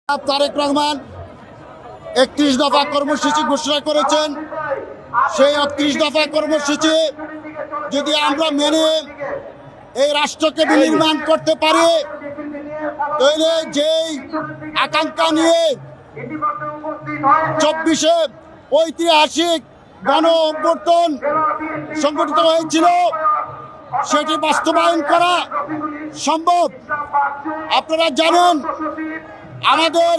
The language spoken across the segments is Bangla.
তারেক রহমান ৩১ দফা কর্মসূচি ঘোষণা করেছেন। সেই ৩১ দফা কর্মসূচি যদি আমরা মেনে এই রাষ্ট্রকে বিনির্মাণ করতে পারি, তাহলে যেই আকাঙ্ক্ষা নিয়ে ২৪শে ঐতিহাসিক গণ অভ্যুত্থান সংগঠিত হয়েছিল, সেটি বাস্তবায়ন করা সম্ভব। আপনারা জানেন, আমাদের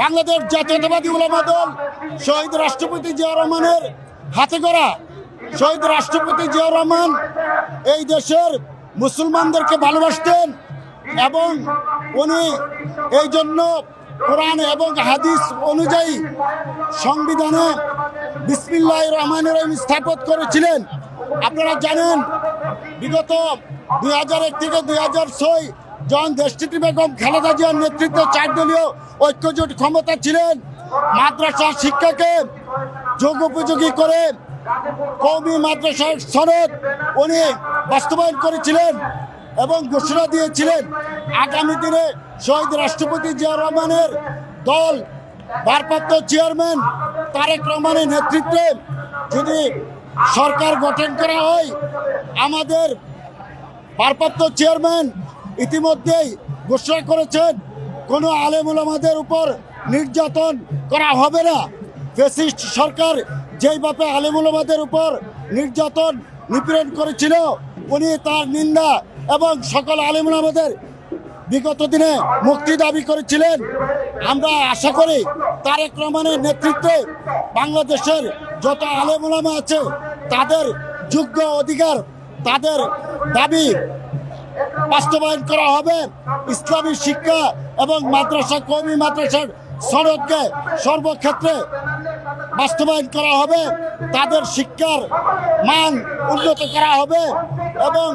বাংলাদেশ জাতীয়তাবাদী উলামা দল শহীদ রাষ্ট্রপতি জিয়া রহমানের হাতে গড়া। শহীদ রাষ্ট্রপতি জিয়া রহমান এই দেশের মুসলমানদেরকে ভালোবাসতেন এবং উনি এই জন্য কোরআন এবং হাদিস অনুযায়ী সংবিধানে বিসমিল্লাহির রহমানির রহিম স্থাপন করেছিলেন। আপনারা জানেন, বিগত ২০০১ থেকে ২০০৬ যখন দেশটিতে বেগম খালেদা জিয়ার নেতৃত্বে ৪ দলীয় ঐক্যজোট ক্ষমতা ছিলেন, মাদ্রাসা শিক্ষাকে যোগোপযোগী করে কওমি মাদ্রাসার সনদ উনি বাস্তবায়ন করেছিলেন এবং ঘোষণা দিয়েছিলেন আগামী দিনে শহীদ রাষ্ট্রপতি জিয়া রহমানের দল ভারপ্রাপ্ত চেয়ারম্যান তারেক রহমানের নেতৃত্বে যদি সরকার গঠন করা হয়, আমাদের ভারপ্রাপ্ত চেয়ারম্যান ইতিমধ্যেই ঘোষণা করেছেন কোনো আলেম ওলামাদের উপর নির্যাতন করা হবে না। ফ্যাসিস্ট সরকার যেইভাবে আলেম ওলামাদের উপর নির্যাতন নিপীড়ন করেছিল, উনি তার নিন্দা এবং সকল আলেম ওলামাদের বিগত দিনে মুক্তি দাবি করেছিলেন। আমরা আশা করি তারেক রহমানের নেতৃত্বে বাংলাদেশের যত আলেম ওলামা আছে তাদের যোগ্য অধিকার, তাদের দাবি বাস্তবায়ন করা হবে। ইসলামী শিক্ষা এবং মাদ্রাসা কওমি মাদ্রাসার সনদকে সর্বক্ষেত্রে বাস্তবায়ন করা হবে। তাদের শিক্ষার মান উন্নত করা হবে এবং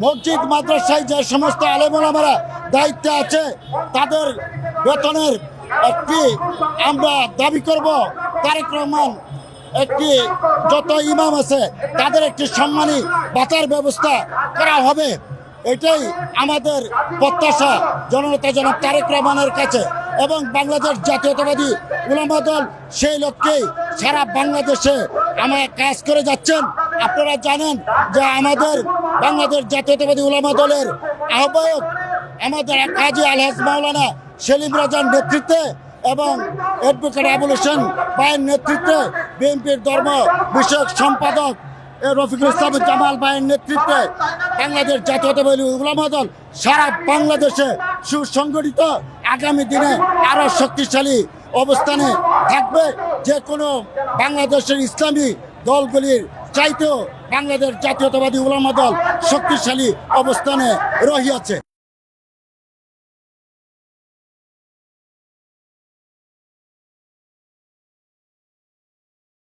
মসজিদ মাদ্রাসায় যে সমস্ত আলেম ওলামারা দায়িত্বে আছে তাদের বেতনের একটি আমরা দাবি করব। তারেক রহমান একটি যত ইমাম আছে তাদের একটি সম্মানী ভাতার ব্যবস্থা করা হবে। এটাই আমাদের প্রত্যাশা জননেতা জনাব তারেক রহমানের কাছে এবং বাংলাদেশ জাতীয়তাবাদী উলামা দল সেই লক্ষ্যেই সারা বাংলাদেশে আমার কাজ করে যাচ্ছেন। আপনারা জানেন যে আমাদের বাংলাদেশ জাতীয়তাবাদী উলামা দলের আহ্বায়ক আমাদের কাজী আলহাজ মাওলানা সেলিম রাজার নেতৃত্বে এবং অ্যাডভোকেট আবুল হোসেন ভাইয়ের নেতৃত্বে বিএনপির ধর্ম বিষয়ক সম্পাদক রফিকুল ইসলাম জামাল ভাইয়ের নেতৃত্বে বাংলাদেশ জাতীয়তাবাদী উলামা দল সারা বাংলাদেশে সুসংগঠিত আগামী দিনে আরও শক্তিশালী অবস্থানে থাকবে। যে কোনো বাংলাদেশের ইসলামী দলগুলির চাইতেও বাংলাদেশ জাতীয়তাবাদী উলামা দল শক্তিশালী অবস্থানে রহিয়াছে।